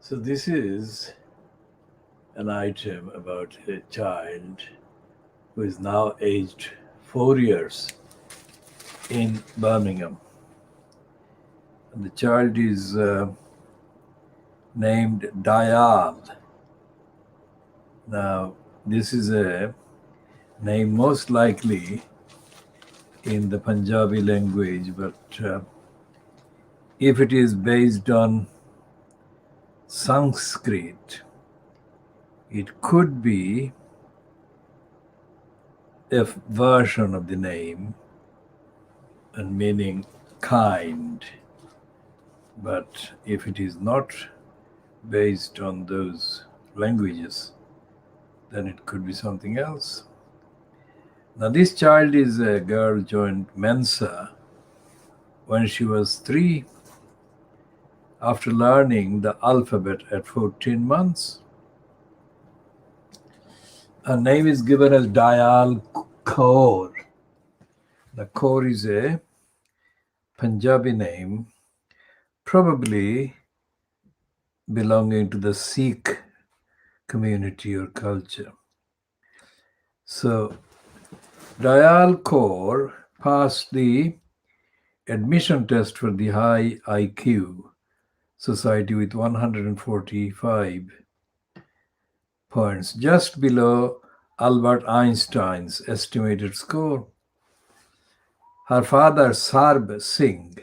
So this is an item about a child who is now aged 4 years in Birmingham. And the child is named Dayal. Now, this is a name most likely in the Punjabi language, but if it is based on Sanskrit, it could be a version of the name and meaning kind. But if it is not based on those languages, then it could be something else. Now, this child is a girl joined Mensa when she was 3 after learning the alphabet at 14 months. Her name is given as Dayal Kaur. The Kaur is a Punjabi name, probably belonging to the Sikh community or culture. So, Dayal Kaur passed the admission test for the high IQ society with 145 points, just below Albert Einstein's estimated score. Her father, Sarb Singh,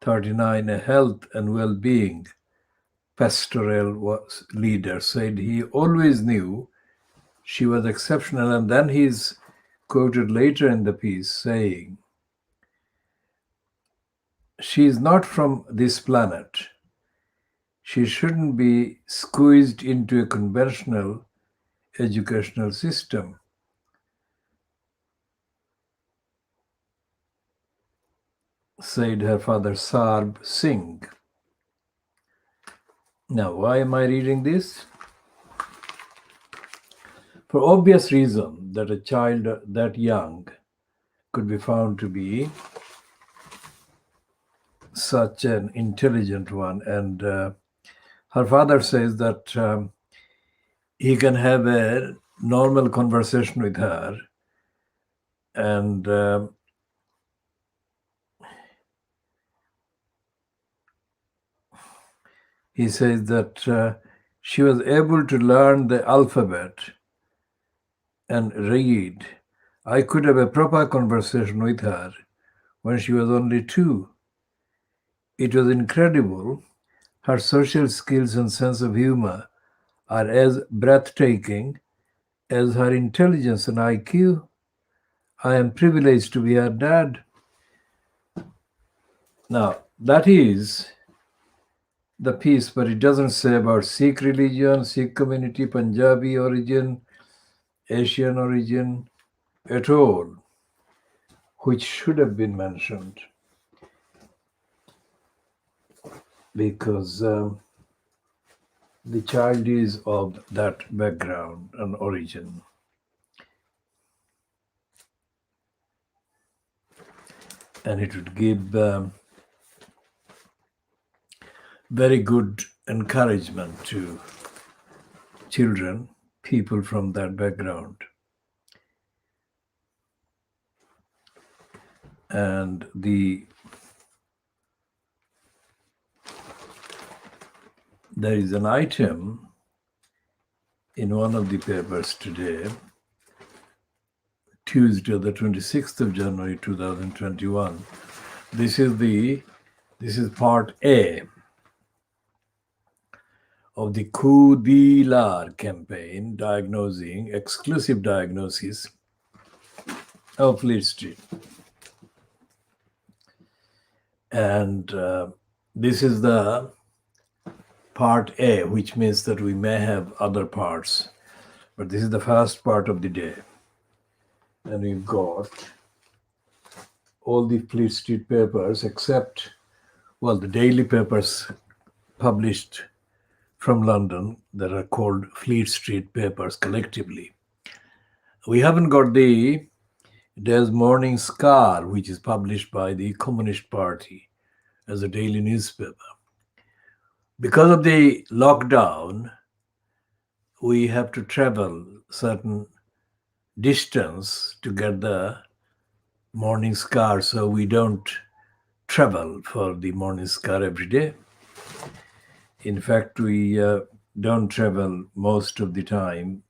39, a health and well-being pastoral leader, said he always knew she was exceptional, and then he's quoted later in the piece saying, "She is not from this planet. She shouldn't be squeezed into a conventional educational system." Said her father, Sarb Singh. Now, why am I reading this? For obvious reason that a child that young could be found to be such an intelligent one. And her father says that he can have a normal conversation with her, and he says that she was able to learn the alphabet and read. I could have a proper conversation with her when she was only 2. It was incredible. Her social skills and sense of humor are as breathtaking as her intelligence and IQ. I am privileged to be her dad. Now, that is the piece, but it doesn't say about Sikh religion, Sikh community, Punjabi origin, Asian origin at all, which should have been mentioned, because the child is of that background and origin. And it would give very good encouragement to children, people from that background. And there is an item in one of the papers today, Tuesday, the 26th of January, 2021. This is part A of the KhoodeelaarTV campaign, Diagnosing, exclusive diagnosis of Fleet Street. And this is the part A, which means that we may have other parts, but this is the first part of the day. And we've got all the Fleet Street papers except, well, the daily papers published from London that are called Fleet Street papers collectively. We haven't got the Des Morning Scar, which is published by the Communist Party as a daily newspaper. Because of the lockdown, we have to travel certain distance to get the morning scar, so we don't travel for the morning scar every day. In fact, we don't travel most of the time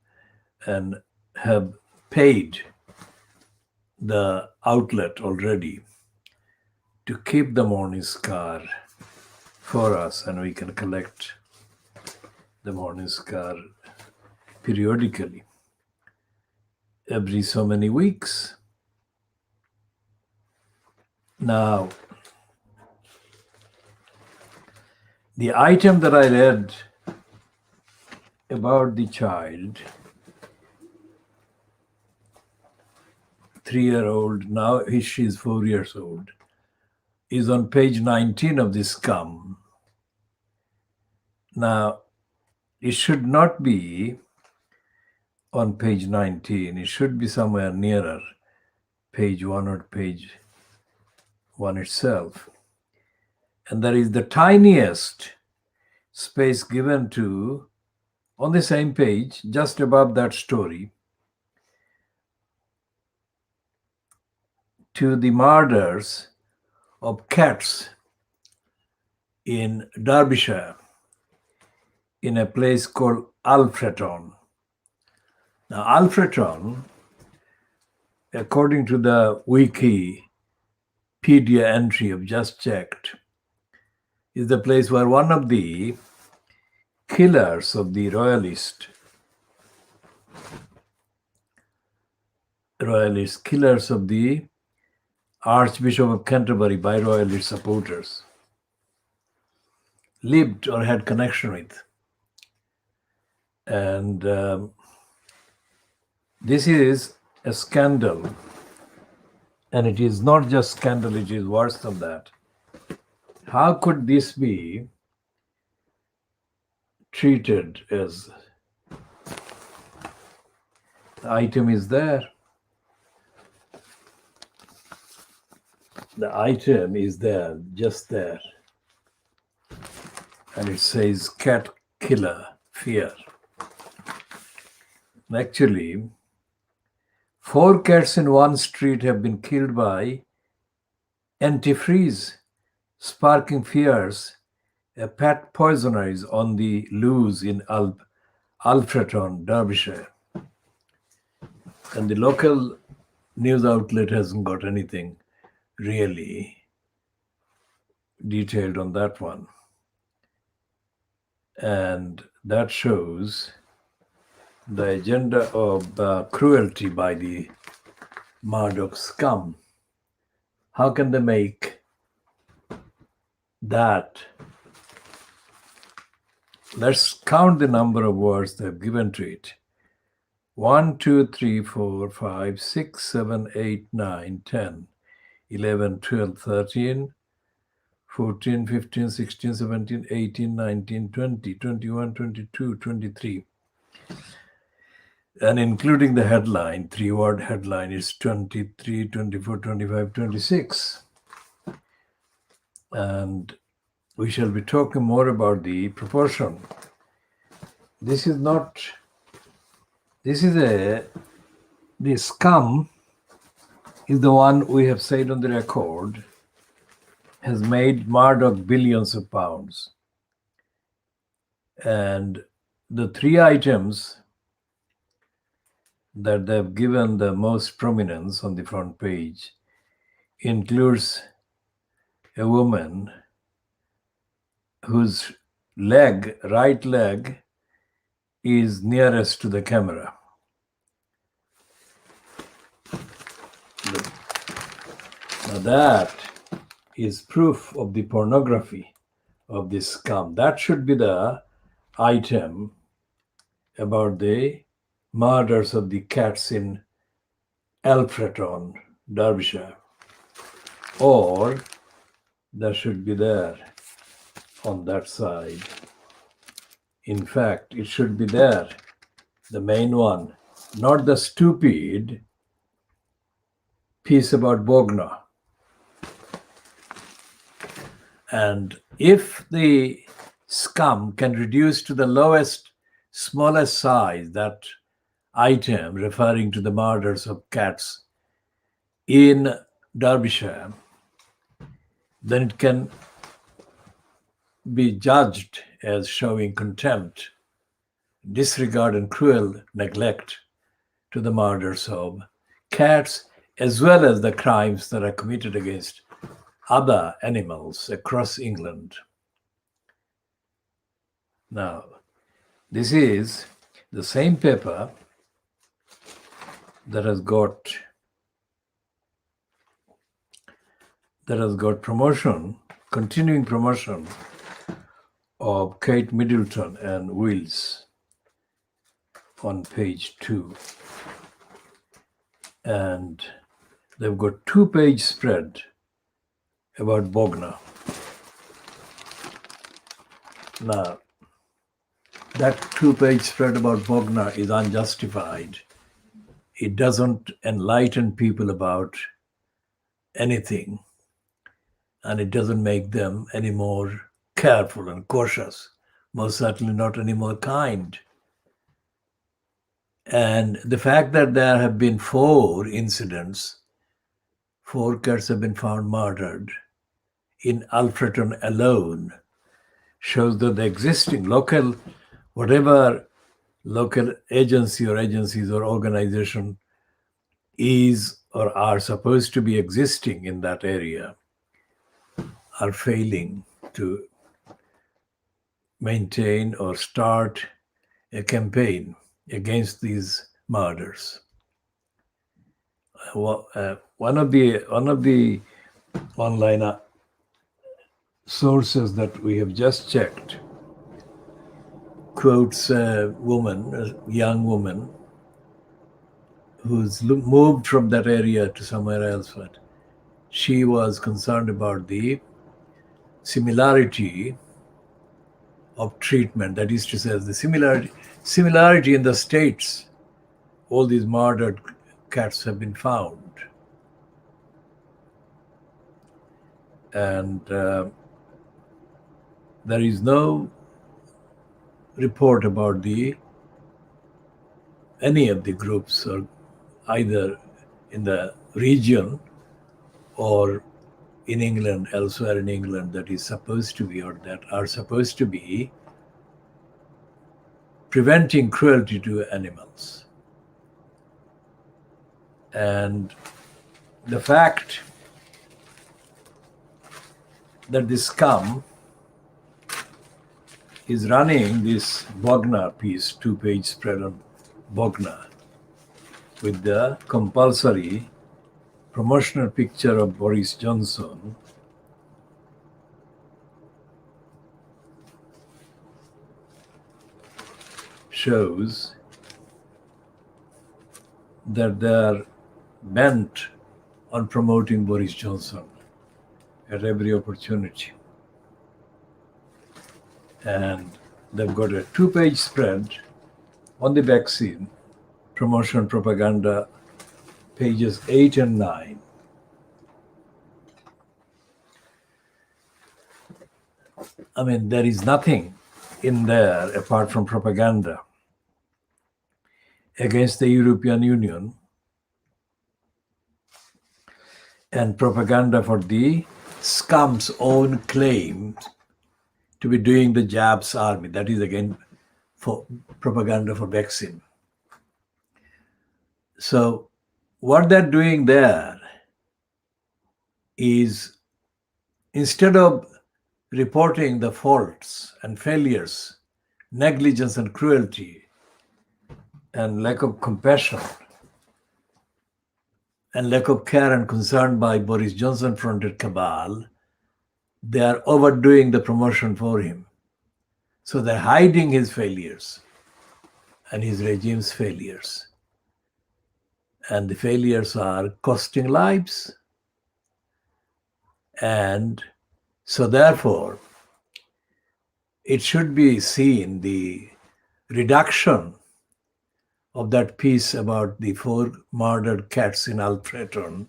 and have paid the outlet already to keep the morning scar for us, and we can collect the morning scar periodically every so many weeks. Now, the item that I read about the child, 3-year-old, now she's 4 years old, is on page 19 of this scum. Now, it should not be on page 19. It should be somewhere nearer, page 1 or page 1 itself. And there is the tiniest space given to, on the same page, just above that story, to the murders of cats in Derbyshire, in a place called Alfreton. Now, Alfreton, according to the Wikipedia entry I've just checked, is the place where one of the killers of the killers of the Archbishop of Canterbury by royalist supporters, lived or had connection with. And this is a scandal. And it is not just scandal, it is worse than that. How could this be treated as the item is there? The item is there, just there. And it says cat killer fear. Actually, 4 cats in one street have been killed by antifreeze, sparking fears. A pet poisoner is on the loose in Alfreton, Derbyshire. And the local news outlet hasn't got anything really detailed on that one. And that shows the agenda of cruelty by the Murdoch scum. How can they make that? Let's count the number of words they've given to it. 1, 2, 3, 4, 5, 6, 7, 8, 9, 10, 11, 12, 13, 14, 15, 16, 17, 18, 19, 20, 21, 22, 23. And including the headline, 3-word headline is 23, 24, 25, 26. And we shall be talking more about the proportion. The scum is the one we have said on the record has made Murdoch billions of pounds. And the 3 items that they've given the most prominence on the front page includes a woman whose right leg is nearest to the camera. Now that is proof of the pornography of this scum. That should be the item about the murders of the cats in Alfreton, Derbyshire. Or that should be there on that side. In fact, it should be there, the main one, not the stupid piece about Bognor. And if the scum can reduce to the lowest, smallest size, that item referring to the murders of cats in Derbyshire, then it can be judged as showing contempt, disregard, and cruel neglect to the murders of cats, as well as the crimes that are committed against other animals across England. Now, this is the same paper that has got promotion, continuing promotion of Kate Middleton and Wills on page 2. And they've got 2-page spread about Bognor. Now, that 2-page spread about Bognor is unjustified. It doesn't enlighten people about anything, and it doesn't make them any more careful and cautious, most certainly not any more kind. And the fact that there have been 4 incidents, 4 cats have been found murdered in Alfreton alone, shows that the existing local, whatever local agency or agencies or organization is or are supposed to be existing in that area, are failing to maintain or start a campaign against these murders. One of the online sources that we have just checked quotes a young woman, who's moved from that area to somewhere else, but she was concerned about the similarity of treatment. That is to say, the similarity in the states. All these murdered cats have been found. And there is no report about any of the groups, or either in the region or in England, elsewhere in England, that is supposed to be, or that are supposed to be, preventing cruelty to animals. And the fact that this scum is running this Bognor piece, 2-page spread on Bognor, with the compulsory promotional picture of Boris Johnson, shows that they are bent on promoting Boris Johnson at every opportunity. And they've got a 2-page spread on the vaccine promotion propaganda, pages 8 and 9. I mean, there is nothing in there apart from propaganda against the European Union and propaganda for the scum's own claim to be doing the jabs army. That is again for propaganda for vaccine. So what they're doing there is, instead of reporting the faults and failures, negligence and cruelty, and lack of compassion, and lack of care and concern by Boris Johnson-fronted cabal, they are overdoing the promotion for him. So they're hiding his failures and his regime's failures. And the failures are costing lives. And so therefore, it should be seen, the reduction of that piece about the 4 murdered cats in Alfreton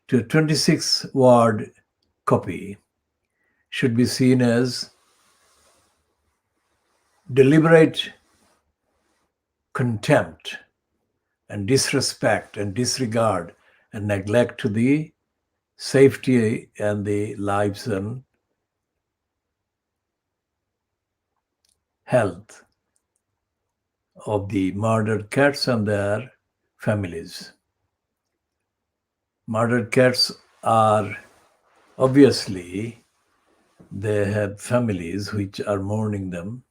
to a 26-word copy should be seen as deliberate contempt and disrespect and disregard and neglect to the safety and the lives and health of the murdered cats and their families. Murdered cats are obviously, they have families which are mourning them,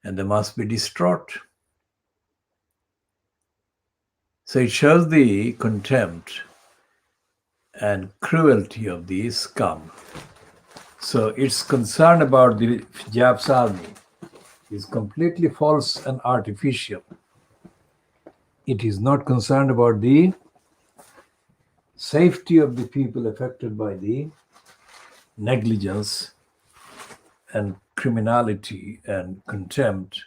and they must be distraught. So it shows the contempt and cruelty of the scum. So its concern about the Japs army is completely false and artificial. It is not concerned about the safety of the people affected by the negligence and criminality and contempt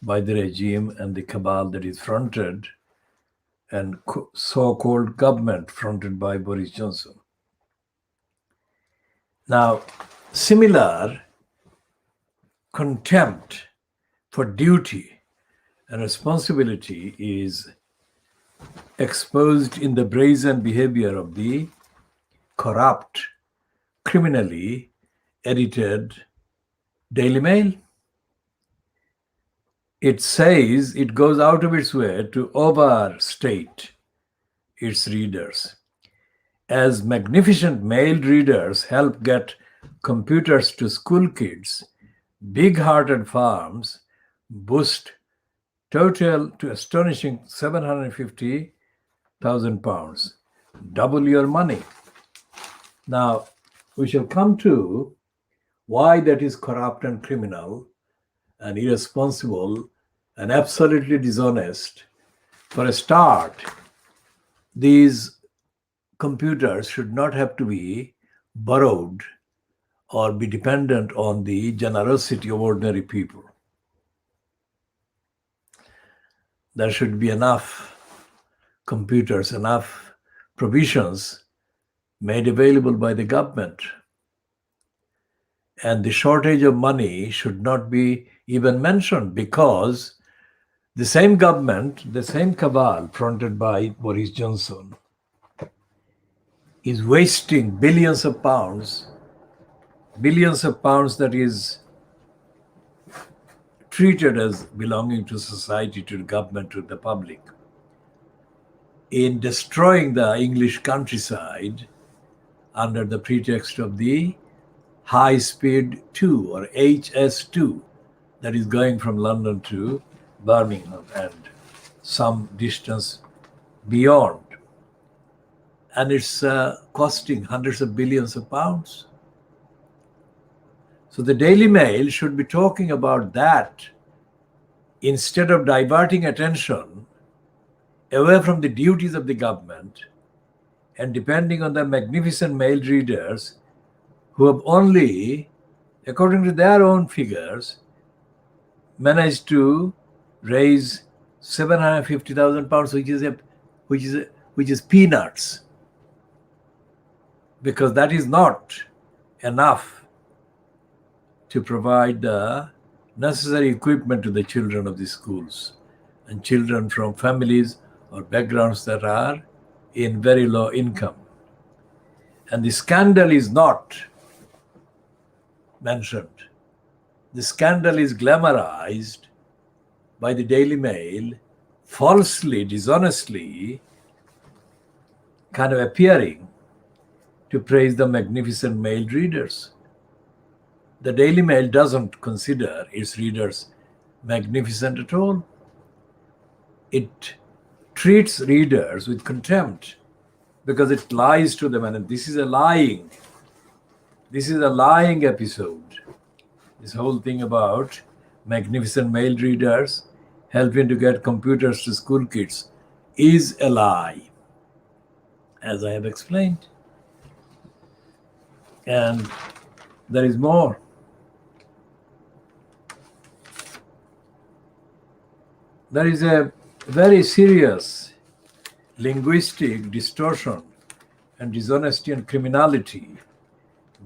by the regime and the cabal that is fronted and so-called government fronted by Boris Johnson. Now, similar contempt for duty and responsibility is exposed in the brazen behavior of the corrupt, criminally edited Daily Mail. It says it goes out of its way to overstate its readers. As magnificent mail readers help get computers to school kids, big-hearted firms boost total to astonishing £750,000, double your money. Now, we shall come to why that is corrupt and criminal and irresponsible and absolutely dishonest. For a start, these computers should not have to be borrowed or be dependent on the generosity of ordinary people. There should be enough computers, enough provisions made available by the government. And the shortage of money should not be even mentioned, because the same government, the same cabal fronted by Boris Johnson is wasting billions of pounds that is treated as belonging to society, to the government, to the public, in destroying the English countryside under the pretext of the high-speed 2 or HS2 that is going from London to Birmingham and some distance beyond. And it's costing hundreds of billions of pounds. So the Daily Mail should be talking about that instead of diverting attention away from the duties of the government and depending on the magnificent mail readers who have only, according to their own figures, managed to raise £750,000, which is peanuts, because that is not enough to provide the necessary equipment to the children of the schools and children from families or backgrounds that are in very low income. And the scandal is not mentioned. The scandal is glamorized by the Daily Mail, falsely, dishonestly, kind of appearing to praise the magnificent mail readers. The Daily Mail doesn't consider its readers magnificent at all. It treats readers with contempt because it lies to them, and this is a lying episode. This whole thing about magnificent mail readers helping to get computers to school kids is a lie, as I have explained. And there is more. There is a very serious linguistic distortion and dishonesty and criminality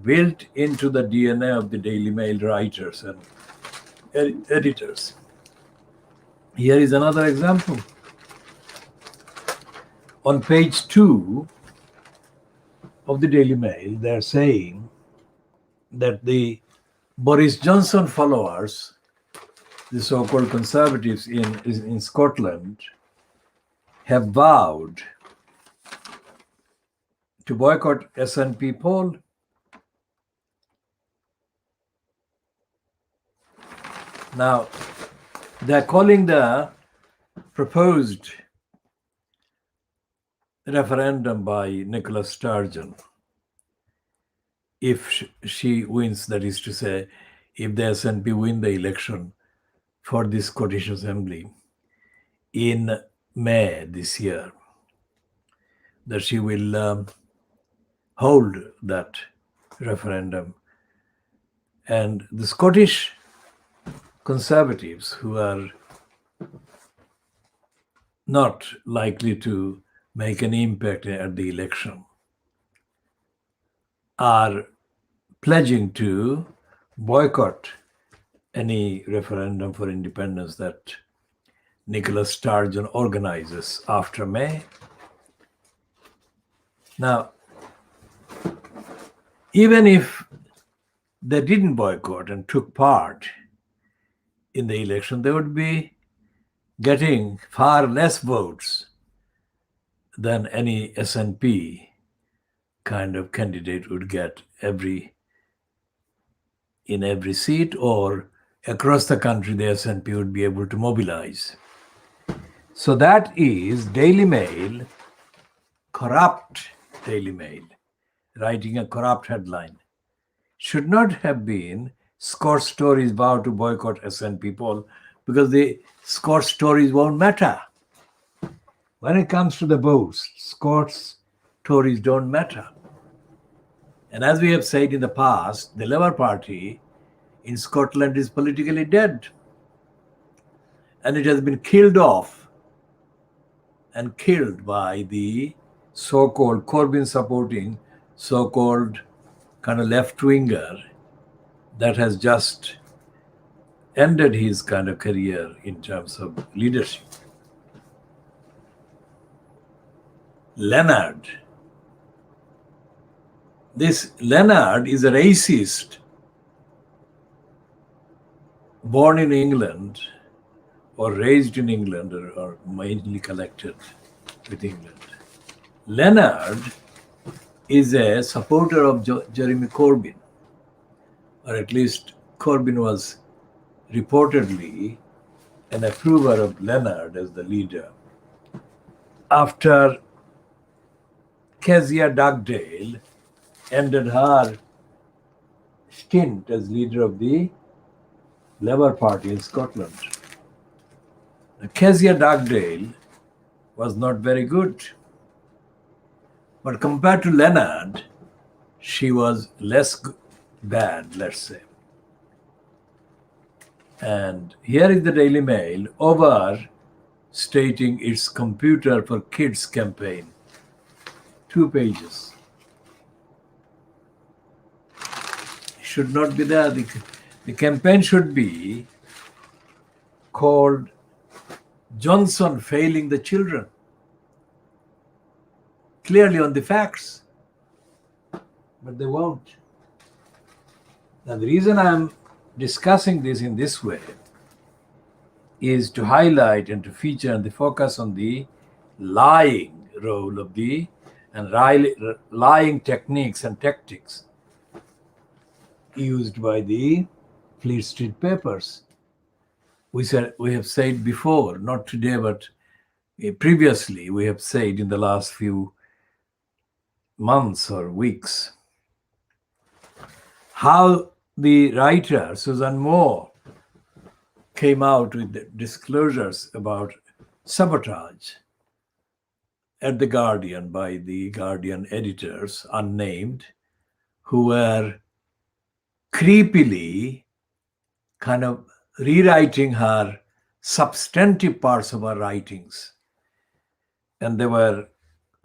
built into the DNA of the Daily Mail writers and editors. Here is another example. On page 2 of the Daily Mail, they're saying that the Boris Johnson followers, the so-called conservatives in Scotland, have vowed to boycott SNP poll. Now, they're calling the proposed referendum by Nicola Sturgeon, if she wins, that is to say, if the SNP win the election for the Scottish Assembly in May this year, that she will hold that referendum. And the Scottish Conservatives, who are not likely to make an impact at the election, are pledging to boycott any referendum for independence that Nicola Sturgeon organizes after May. Now, even if they didn't boycott and took part in the election, they would be getting far less votes than any SNP kind of candidate would get in every seat, or across the country the SNP would be able to mobilize. So that is Daily Mail, corrupt Daily Mail, writing a corrupt headline. Should not have been Scots Tories vow to boycott SNP poll, because the Scots Tories won't matter. When it comes to the votes, Scots Tories don't matter. And as we have said in the past, the Labour Party in Scotland is politically dead. And it has been killed off and killed by the so-called Corbyn supporting, so-called kind of left-winger that has just ended his kind of career in terms of leadership. Leonard. This Leonard is a racist born in England or raised in England or mainly connected with England. Leonard is a supporter of Jeremy Corbyn, or at least Corbyn was reportedly an approver of Leonard as the leader. After Kezia Dugdale ended her stint as leader of the Labour Party in Scotland. Kezia Dugdale was not very good, but compared to Leonard, she was less bad, let's say. And here is the Daily Mail overstating its Computer for Kids campaign. 2 pages. Should not be there. The campaign should be called Johnson Failing the Children. Clearly on the facts. But they won't. Now the reason I'm discussing this in this way is to highlight and to feature and to focus on the lying role of lying techniques and tactics used by the Fleet Street papers. We have said before, not today, but previously, we have said in the last few months or weeks, how the writer Susan Moore came out with disclosures about sabotage at The Guardian by the Guardian editors, unnamed, who were creepily kind of rewriting her substantive parts of her writings. And they were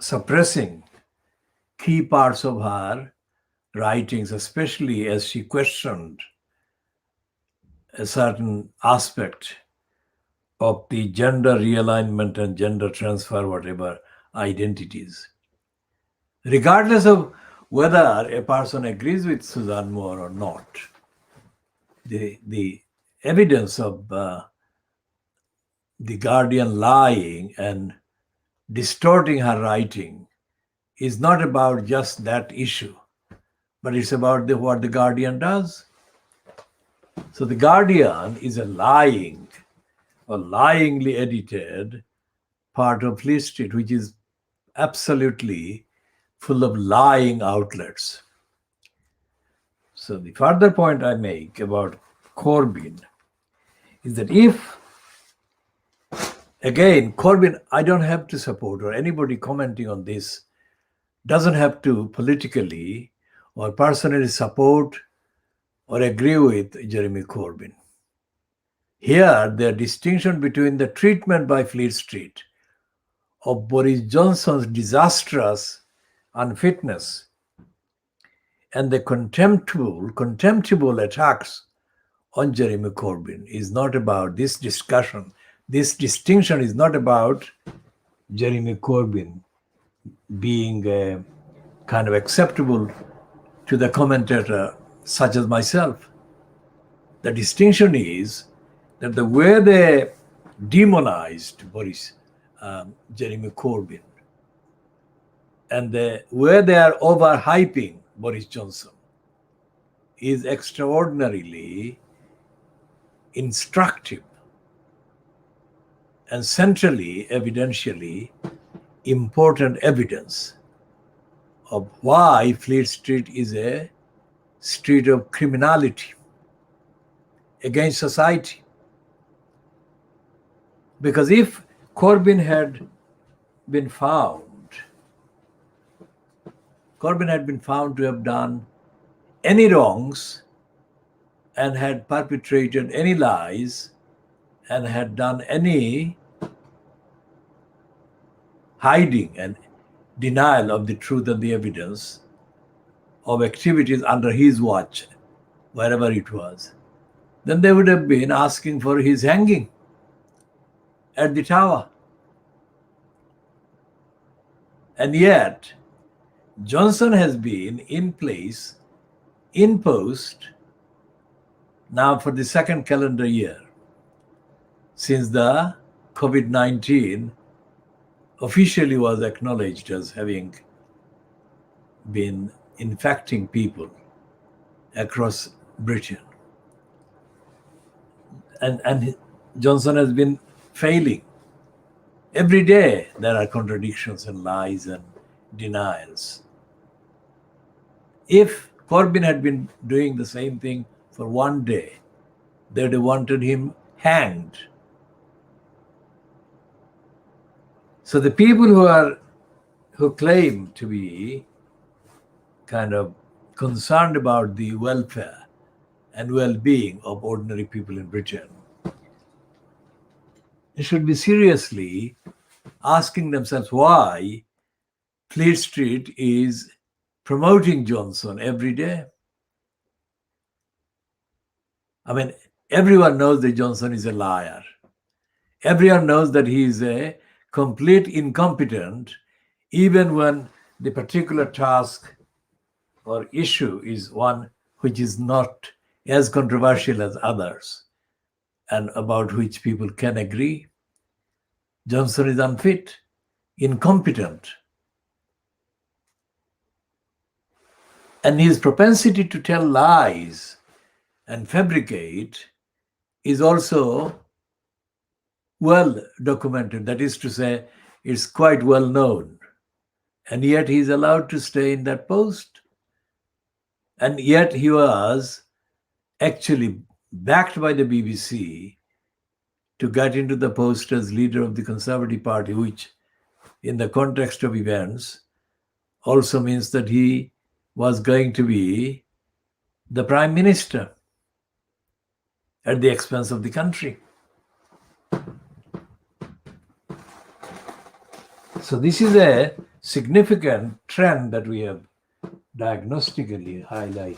suppressing key parts of her writings, especially as she questioned a certain aspect of the gender realignment and gender transfer, whatever identities. Regardless of whether a person agrees with Suzanne Moore or not, the evidence of the Guardian lying and distorting her writing is not about just that issue, but it's about what the Guardian does. So the Guardian is a lying or lyingly edited part of Fleet Street, which is absolutely full of lying outlets. So the further point I make about Corbyn is that if, again, Corbyn, I don't have to support, or anybody commenting on this doesn't have to politically or personally support or agree with Jeremy Corbyn. Here, the distinction between the treatment by Fleet Street of Boris Johnson's disastrous unfitness and the contemptible attacks on Jeremy Corbyn is not about this discussion. This distinction is not about Jeremy Corbyn being kind of acceptable to the commentator such as myself. The distinction is that the way they demonized Jeremy Corbyn and the way they are overhyping Boris Johnson is extraordinarily instructive and centrally, evidentially important evidence of why Fleet Street is a street of criminality against society. Because if Corbyn had been found to have done any wrongs and had perpetrated any lies and had done any hiding and denial of the truth and the evidence of activities under his watch, wherever it was, then they would have been asking for his hanging at the Tower. And yet, Johnson has been in place, in post, now for the second calendar year, since the COVID-19 officially was acknowledged as having been infecting people across Britain. And Johnson has been failing. Every day there are contradictions and lies and denials. If Corbyn had been doing the same thing for one day, they'd have wanted him hanged. So the people who claim to be kind of concerned about the welfare and well-being of ordinary people in Britain, they should be seriously asking themselves why Fleet Street is promoting Johnson every day. I mean, everyone knows that Johnson is a liar. Everyone knows that he is a complete incompetent, even when the particular task or issue is one which is not as controversial as others and about which people can agree. Johnson is unfit, incompetent. And his propensity to tell lies and fabricate is also well documented. That is to say, it's quite well known. And yet he's allowed to stay in that post. And yet he was actually backed by the BBC to get into the post as leader of the Conservative Party, which in the context of events also means that he was going to be the Prime Minister at the expense of the country. So this is a significant trend that we have diagnostically highlighted.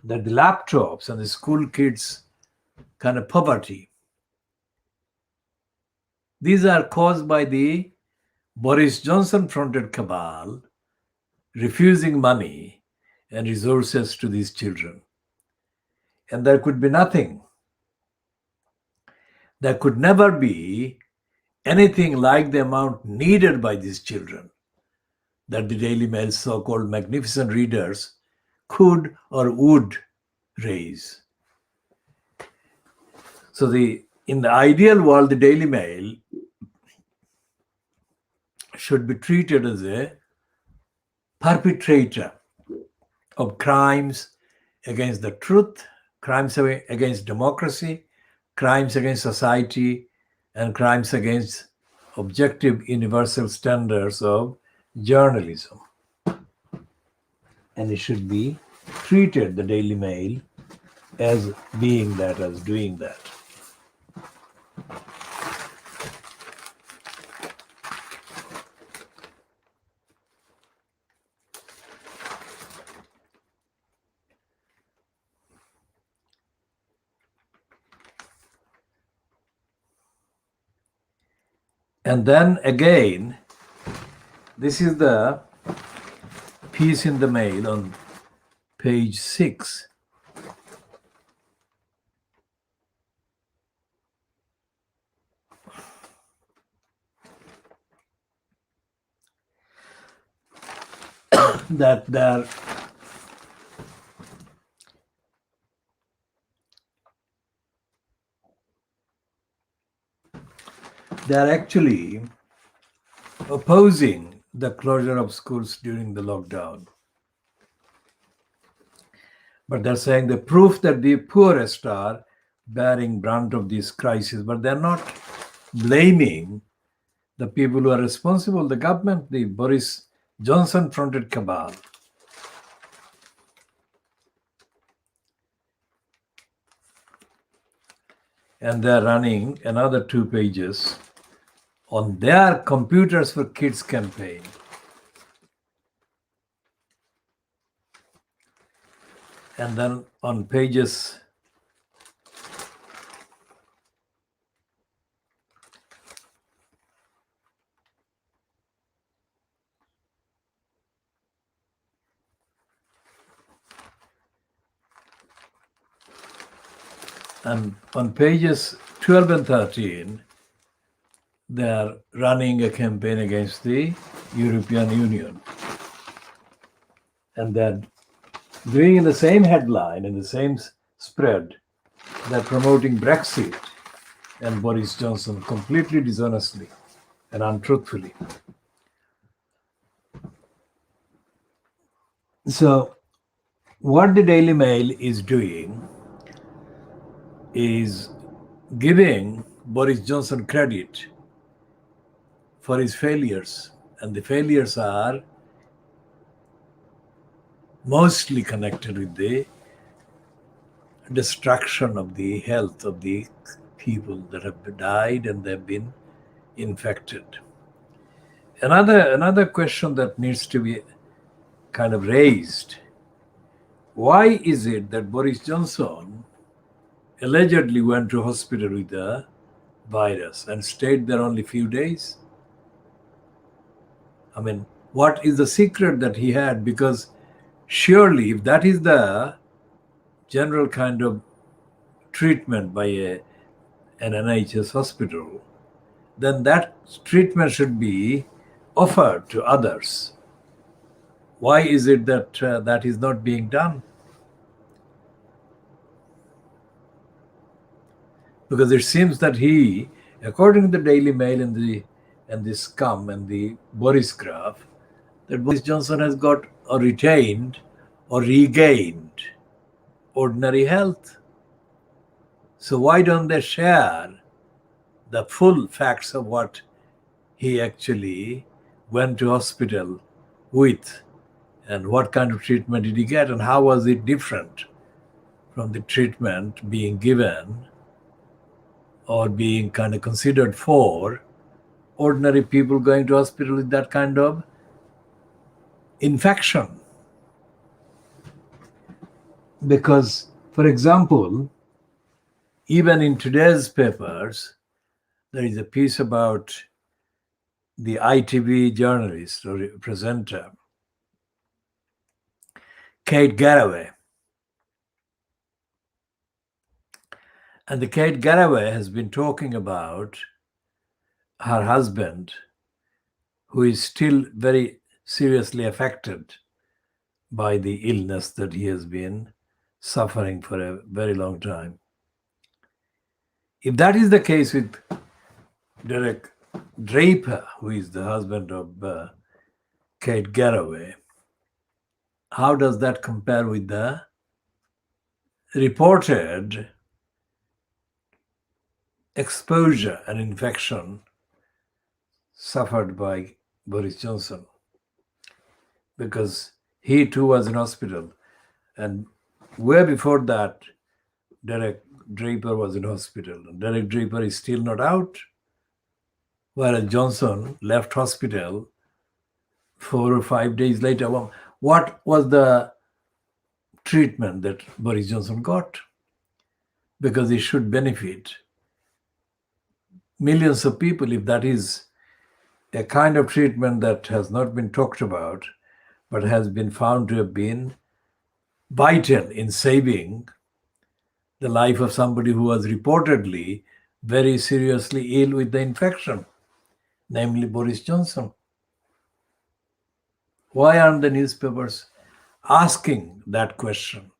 that the laptops and the school kids kind of poverty, these are caused by the Boris Johnson fronted cabal refusing money and resources to these children. And there could be nothing. There could never be anything like the amount needed by these children that the Daily Mail's so-called magnificent readers could or would raise. So in the ideal world, the Daily Mail should be treated as a perpetrator of crimes against the truth, crimes against democracy, crimes against society, and crimes against objective universal standards of journalism. And it should be treated, the Daily Mail, as being that, as doing that. And then again, this is the piece in the Mail on page 6. That they're actually opposing the closure of schools during the lockdown. But they're saying the proof that the poorest are bearing brunt of this crisis, but they're not blaming the people who are responsible, the government, the Boris Johnson fronted cabal. And they're running another 2 pages on their Computers for Kids campaign. And then on pages and on pages 12 and 13, they are running a campaign against the European Union. And they're doing in the same headline, in the same spread, they're promoting Brexit and Boris Johnson completely dishonestly and untruthfully. So what the Daily Mail is doing is giving Boris Johnson credit for his failures, and the failures are mostly connected with the destruction of the health of the people that have died and they've been infected. Another question that needs to be kind of raised: why is it that Boris Johnson allegedly went to hospital with the virus and stayed there only few days? I mean, what is the secret that he had? Because surely if that is the general kind of treatment by an NHS hospital, then that treatment should be offered to others. Why is it that that is not being done? Because it seems that he, according to the Daily Mail and the scum and the Boris graph, that Boris Johnson has got or retained or regained ordinary health. So why don't they share the full facts of what he actually went to hospital with, and what kind of treatment did he get, and how was it different from the treatment being given or being kind of considered for ordinary people going to hospital with that kind of infection? Because, for example, even in today's papers, there is a piece about the ITV journalist or presenter, Kate Garraway. And the Kate Garraway has been talking about her husband, who is still very seriously affected by the illness that he has been suffering for a very long time. If that is the case with Derek Draper, who is the husband of Kate Garraway, how does that compare with the reported exposure and infection suffered by Boris Johnson? Because he too was in hospital. And way before that, Derek Draper was in hospital. And Derek Draper is still not out, whereas Johnson left hospital 4 or 5 days later. Well, what was the treatment that Boris Johnson got? Because it should benefit millions of people if that is a kind of treatment that has not been talked about, but has been found to have been vital in saving the life of somebody who was reportedly very seriously ill with the infection, namely Boris Johnson. Why aren't the newspapers asking that question?